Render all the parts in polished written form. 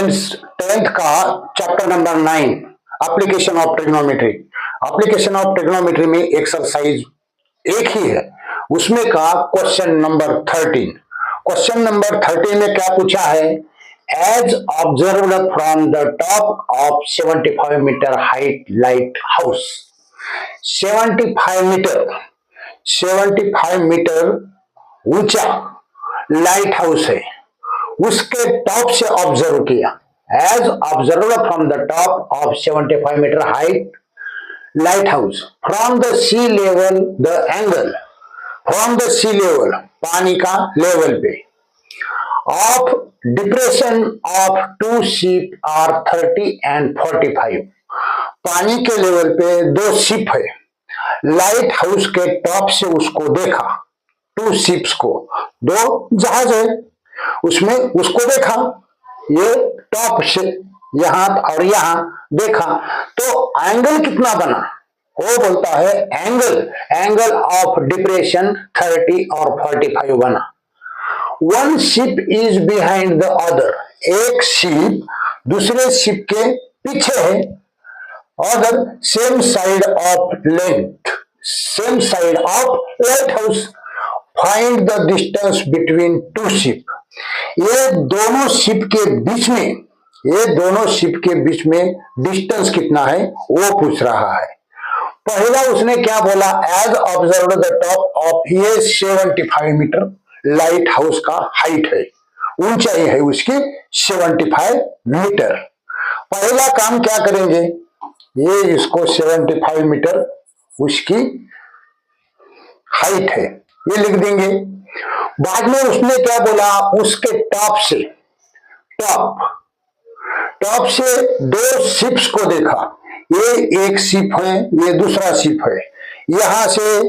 Tenth का chapter number 9 application of trigonometry. Application of trigonometry में exercise एक ही है, उसमें का क्वेश्चन नंबर 13। क्वेश्चन नंबर 13 में क्या पूछा है? As observed from the top of 75 metre height lighthouse. 75 metre ऊंचा लाइट हाउस है, उसके टॉप से ऑब्जर्व किया। As observe from the top of 75 metre height lighthouse from the sea level the angle, from the sea level पानी का level पे, of depression of two ship are 30 and 45। पानी के level पे दो ship है, light house के top से उसको देखा, टू शिप्स को, दो जहाज है उसमें उसको देखा, ये टॉप से यहां और यहां देखा, तो एंगल कितना बना? वो बोलता है एंगल ऑफ डिप्रेशन 30 और 45 बना। One ship is behind the other, एक शिप दूसरे शिप के पीछे है। Other same side of length, same side of light house. Find the distance between two ship. ये दोनों शिप के बीच में, ये दोनों शिप के बीच में डिस्टेंस कितना है वो पूछ रहा है। पहला उसने क्या बोला? As observe the top of, ये 75 मीटर लाइट हाउस का हाइट है, ऊंचाई है उसकी 75 मीटर। पहला काम क्या करेंगे? ये इसको 75 मीटर उसकी हाइट है, ये लिख देंगे। बाद में उसने क्या बोला? उसके टॉप से, टॉप से दो शिप्स को देखा, ये एक शिप है, ये दूसरा शिप है। यहां से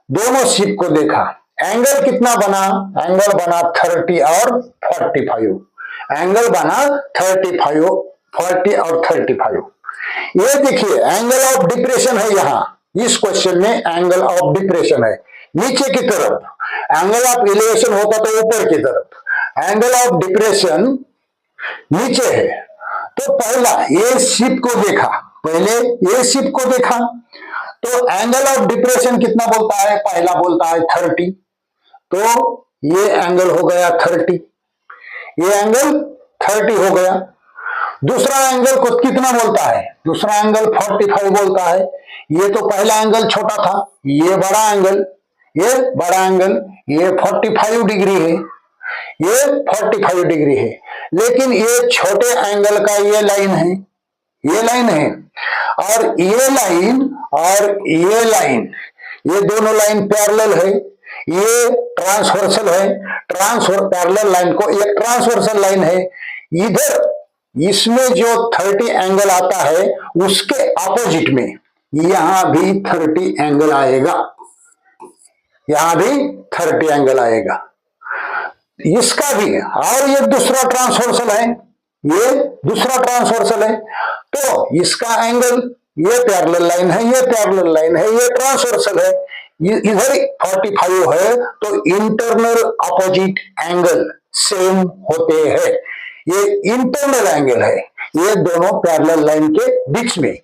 दोनों शिप को देखा। एंगल कितना बना? एंगल बना 30 और 45। एंगल बना 35, 40 और 35। ये देखिए एंगल ऑफ डिप्रेशन है, यहां इस क्वेश्चन में एंगल ऑफ डिप्रेशन है नीचे की तरफ। एंगल ऑफ एलिवेशन होता तो ऊपर की तरफ, एंगल ऑफ डिप्रेशन नीचे है। तो पहला ये शिप को देखा, पहले ये शिप को देखा, तो एंगल ऑफ डिप्रेशन कितना बोलता है? पहला बोलता है 30, तो ये एंगल हो गया 30, ये एंगल 30 हो गया। दूसरा एंगल को कितना बोलता है? दूसरा एंगल 45 बोलता है। ये तो पहला एंगल छोटा था, ये बड़ा एंगल, ये बड़ा एंगल, ये 45 डिग्री है, ये 45 डिग्री है। लेकिन ये छोटे एंगल का ये लाइन है, ये लाइन है, और ये लाइन और ये लाइन, ये दोनों लाइन पैरेलल है, ये ट्रांसवर्सल है। पैरेलल लाइन को एक ट्रांसवर्सल लाइन है। इधर इसमें जो 30 एंगल आता है उसके अपोजिट में यहां भी 30 एंगल आएगा, यहां भी 30 एंगल आएगा, इसका भी। और ये दूसरा ट्रांसवर्सल है, ये दूसरा ट्रांसवर्सल है, तो इसका एंगल, ये पैरेलल लाइन है, ये पैरेलल लाइन है, ये ट्रांसवर्सल है, इधर 45 है, तो इंटरनल अपोजिट एंगल सेम होते हैं। ये इंटरनल एंगल है, ये दोनों पैरेलल लाइन के बीच में।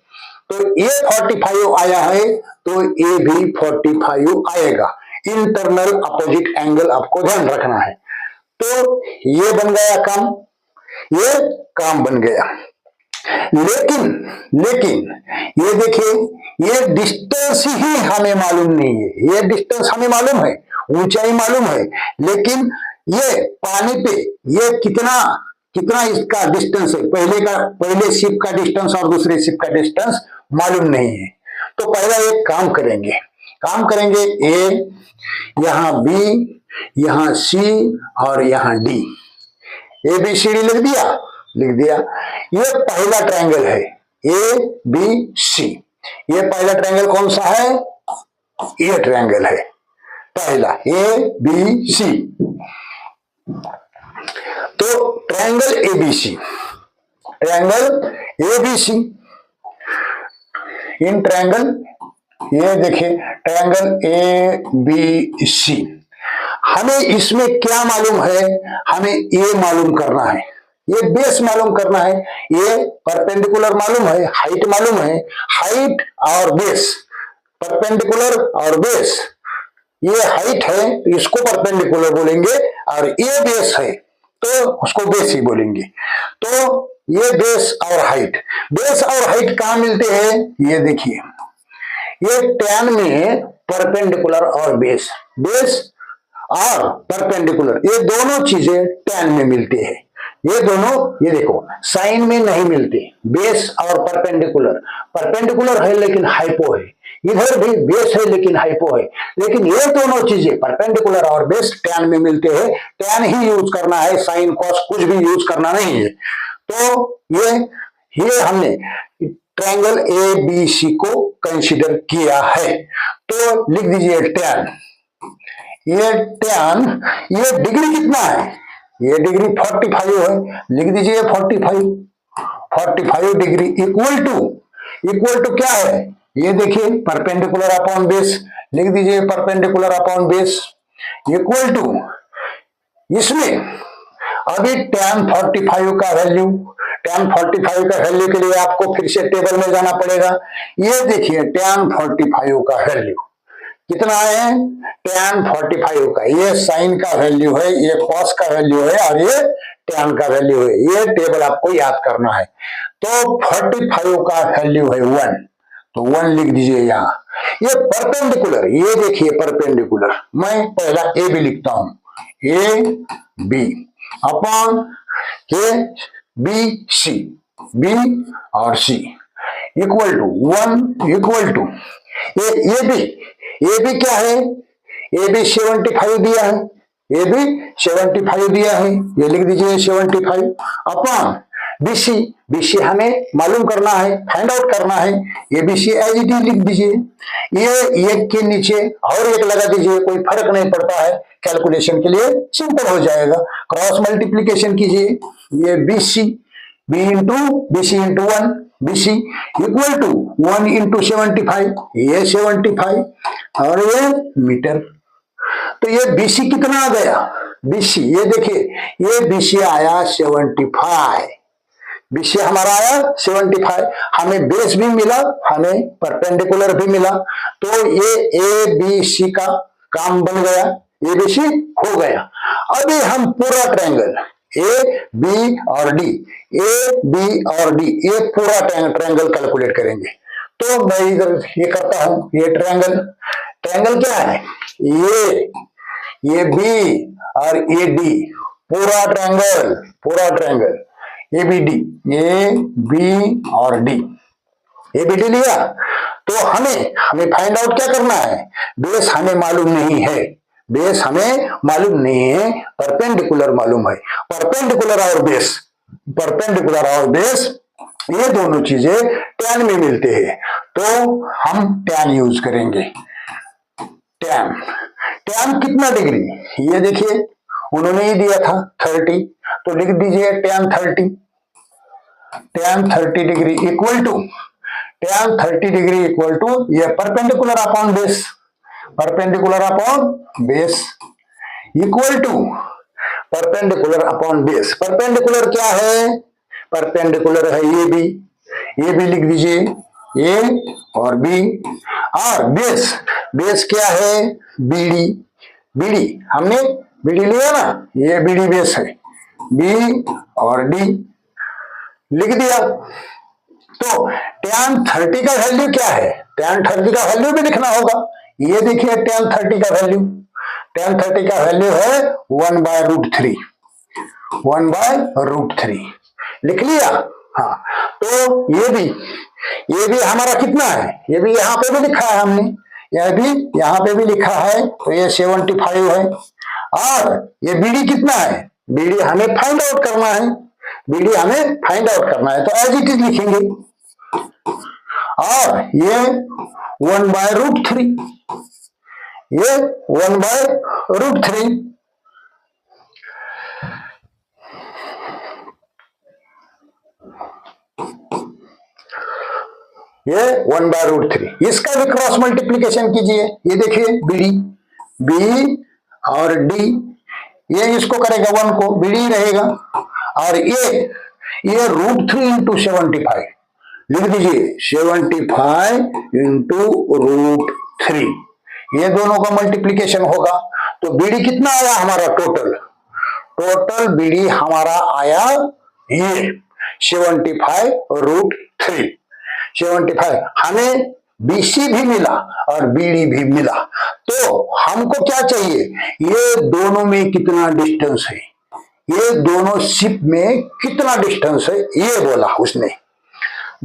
तो ये 45 आया है, तो ये भी 45 आएगा। इंटरनल अपोजिट एंगल आपको ध्यान रखना है। तो ये बन गया काम, ये काम बन गया। लेकिन ये देखिए, ये डिस्टेंस ही हमें मालूम नहीं है। ये डिस्टेंस हमें मालूम है, ऊंचाई मालूम है, लेकिन ये पानी पे ये कितना इसका डिस्टेंस है, पहले शिप का डिस्टेंस और दूसरे शिप का डिस्टेंस मालूम नहीं है। तो पहला एक काम करेंगे, ए, यहां बी, यहां सी और यहां डी। ABCD लिख दिया। ये पहला ट्रायंगल है ABC। ये पहला ट्रायंगल कौन सा है? ये ट्रायंगल है पहला ABC। तो ट्रायंगल ABC, इन ट्रायंगल, ये देखिए ट्रायंगल ABC। हमें इसमें क्या मालूम है? हमें ये मालूम करना है, ये बेस मालूम करना है। ये परपेंडिकुलर मालूम है, हाइट मालूम है, हाइट और बेस, परपेंडिकुलर और बेस, ये हाइट है तो इसको परपेंडिकुलर बोलेंगे, और ये बेस है तो उसको बेस ही बोलेंगे। तो ये बेस और हाइट कहां मिलते हैं, ये देखिए, ये टैन में परपेंडिकुलर और बेस, बेस और परपेंडिकुलर, ये दोनों चीजें टैन में मिलती है। ये दोनों, ये देखो साइन में नहीं मिलती, बेस और परपेंडिकुलर, परपेंडिकुलर है लेकिन हाइपो है, इधर भी बेस है लेकिन हाइपो है, लेकिन ये दोनों चीजें परपेंडिकुलर और बेस टैन में मिलते हैं। टैन ही यूज करना है, साइन कॉस कुछ भी यूज करना नहीं है। तो ये हमने ट्रायंगल ए बी सी को कंसीडर किया है। तो लिख दीजिए टैन, ये टैन, ये डिग्री कितना है, ये डिग्री 45 है, लिख दीजिए 45 डिग्री इक्वल टू क्या है, ये देखिए परपेंडिकुलर अपॉन बेस, लिख दीजिए perpendicular upon base equal to, इसमें अभी tan 45 का वैल्यू, tan 45 का वैल्यू के लिए आपको फिर से टेबल में जाना पड़ेगा। ये देखिए tan 45 का वैल्यू कितना है, tan 45 का, ये साइन का वैल्यू है, ये कॉस का वैल्यू है, और ये tan का वैल्यू है। ये टेबल आपको याद करना है। तो 45 का वैल्यू है 1, तो 1 लिख दीजिए यहाँ। ये परपेंडिकुलर, ये देखिए परपेंडिकुलर, मैं पहला ए बी लिखता हूं, A B upon A B C, B और C equal to 1 equal to A B क्या है, ए बी 75 दिया है, ए बी 75 दिया है, ये लिख दीजिए 75 अपॉन बीसी, बीसी हमें मालूम करना है, फाइंड आउट करना है, ये बीसी एज इट इज लिख दीजिए। ये एक के नीचे और एक लगा दीजिए, कोई फर्क नहीं पड़ता है, कैलकुलेशन के लिए सिंपल हो जाएगा। क्रॉस मल्टीप्लीकेशन कीजिए, ये BC, B into 1, BC equal to 1 into 75, ये 75 और ये मीटर। तो ये बीसी कितना आ गया, बीसी ये देखिए, ये बीसी आया 75, बीसी हमारा आया 75, हमें बेस भी मिला, हमें परपेंडिकुलर भी मिला। तो ये ए बी सी का काम बन गया, ए बी सी हो गया। अभी हम पूरा ट्रायंगल ए बी और डी, ए बी और डी, ये पूरा ट्रायंगल कैलकुलेट करेंगे। तो मैं इधर ये करता हूं, ये ट्रायंगल क्या है, ये बी और ए डी, पूरा triangle A B D, A B और डी, ए बी डी लिया। तो हमें फाइंड आउट क्या करना है, बेस हमें मालूम नहीं है, बेस हमें मालूम नहीं है, परपेंडिकुलर मालूम है। परपेंडिकुलर और बेस ये दोनों चीजें टैन में मिलते हैं, तो हम टैन यूज करेंगे। टैन कितना डिग्री, ये देखिए उन्होंने ही दिया था 30, तो लिख दीजिए tan 30 degree equal to, tan 30 degree equal to, ये perpendicular upon base equal to perpendicular upon base. Perpendicular क्या है, परपेंडिकुलर है ये भी लिख दीजिए, ए और बी, और बेस क्या है, बीडी हमने बीडी लिया ना, ये बीडी बेस है, बी और डी लिख दिया। तो tan 30 का वैल्यू क्या है, tan 30 का वैल्यू भी लिखना होगा। ये देखिए tan 30 का वैल्यू है 1/√3, 1/√3 लिख लिया। हाँ, तो ये भी हमारा कितना है, ये भी यहाँ पे भी लिखा है हमने, यह भी यहाँ पे भी लिखा है, तो ये 75 है। और ये बीडी कितना है, बीडी हमें फाइंड आउट करना है, तो एज इट इज लिखेंगे। और ये 1/√3, ये 1/√3, ये 1/√3, इसका भी क्रॉस मल्टीप्लीकेशन कीजिए। ये देखिए बी और डी, ये इसको करेगा 1 को, बीडी रहेगा, और ये √3 इंटू 75 लिख दीजिए, 75 इंटू √3, ये दोनों का मल्टीप्लीकेशन होगा। तो बीडी कितना आया हमारा टोटल बीडी हमारा आया ये 75√3। 75 हमें बीसी भी मिला और बीडी भी मिला। तो हमको क्या चाहिए, ये दोनों में कितना डिस्टेंस है, ये दोनों शिप में कितना डिस्टेंस है, ये बोला उसने।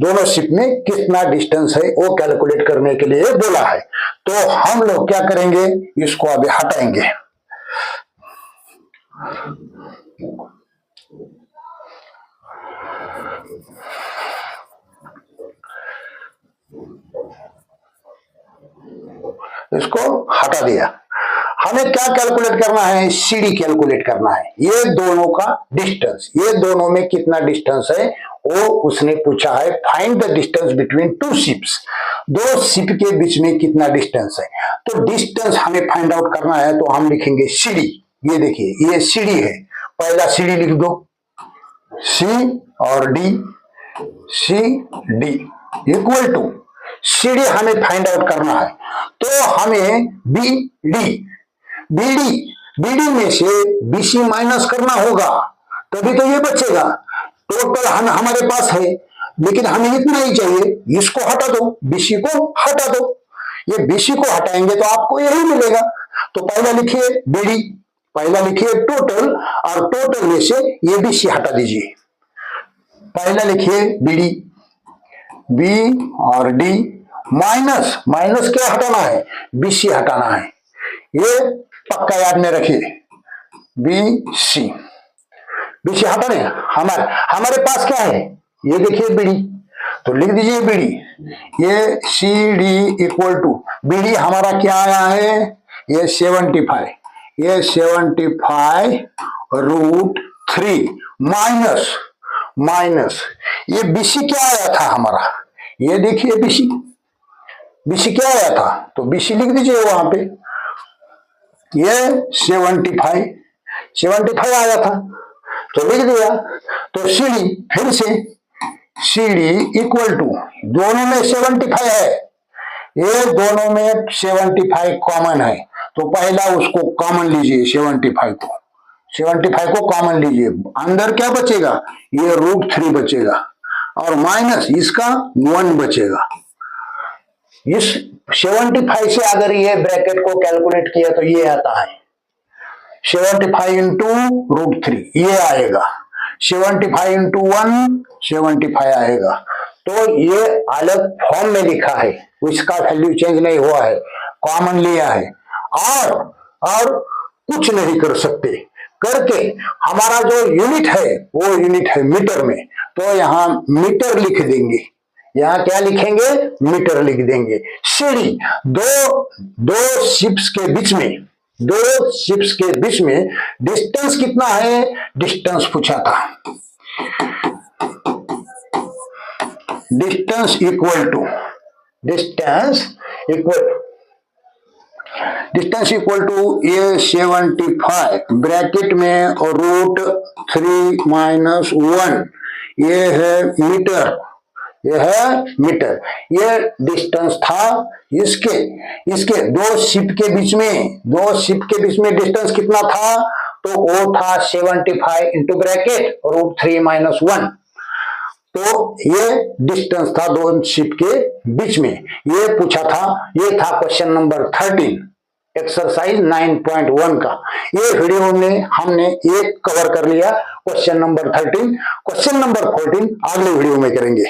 दोनों शिप में कितना डिस्टेंस है वो कैलकुलेट करने के लिए बोला है। तो हम लोग क्या करेंगे, इसको अभी हटाएंगे। इसको हटा दिया। हमें क्या कैलकुलेट करना है, सीडी कैलकुलेट करना है, ये दोनों का डिस्टेंस, ये दोनों में कितना डिस्टेंस है वो उसने पूछा है। Find the distance between two ships, दो शिप के बीच में कितना डिस्टेंस है। तो डिस्टेंस हमें फाइंड आउट करना है, तो हम लिखेंगे सीडी। ये देखिए ये सीडी है, पहला सीडी लिख दो, सी और D, C D equal to CD हमें फाइंड आउट करना है। तो हमें बीडी में से बीसी माइनस करना होगा, तभी तो ये बचेगा। टोटल हमारे पास है, लेकिन हमें इतना ही चाहिए, इसको हटा दो, बीसी को हटा दो। ये बीसी को हटाएंगे तो आपको यही मिलेगा। तो पहला लिखिए बीडी, पहला लिखिए टोटल, और टोटल में से ये बीसी हटा दीजिए। पहला लिखिए बीडी, बी और डी माइनस क्या हटाना है, बीसी हटाना है। ये पक्का याद में रखिए, बीसी हटा दें। हमारे पास क्या है, ये देखिए बीडी, तो लिख दीजिए बीडी, ये C D equal to BD हमारा क्या आया है, ये 75, ये 75√3 माइनस ये बीसी क्या आया था हमारा, ये देखिए बीसी क्या आया था, तो बीसी लिख दीजिए वहां पे, ये 75 आया था तो लिख दिया। तो सीडी, फिर से सीडी इक्वल टू, दोनों में 75 है, ये दोनों में 75 कॉमन है, तो पहला उसको कॉमन लीजिए, 75 को कॉमन लीजिए। अंदर क्या बचेगा, ये √3 बचेगा, और माइनस इसका 1 बचेगा। इस 75 से अगर ये ब्रैकेट को कैलकुलेट किया तो ये आता है 75 इंटू √3, ये आएगा 75 इंटू 1, 75 आएगा। तो ये अलग फॉर्म में लिखा है, इसका वैल्यू चेंज नहीं हुआ है, कॉमन लिया है, और कुछ नहीं कर सकते। करके हमारा जो यूनिट है वो यूनिट है मीटर में, तो यहां मीटर लिख देंगे, यहां क्या लिखेंगे, मीटर लिख देंगे। सीडी, दो शिप्स के बीच में डिस्टेंस कितना है, डिस्टेंस पूछा था, डिस्टेंस इक्वल टू ये 75 ब्रैकेट में √3 - 1, ये है मीटर, ये डिस्टेंस था इसके दो शिप के बीच में डिस्टेंस कितना था, तो वो था 75 इंटू ब्रैकेट √3 - 1। तो ये डिस्टेंस था दो शिप के बीच में, ये पूछा था, ये था क्वेश्चन नंबर 13 एक्सरसाइज 9.1 का। ये वीडियो में हमने एक कवर कर लिया, क्वेश्चन नंबर 13। क्वेश्चन नंबर 14 अगले वीडियो में करेंगे।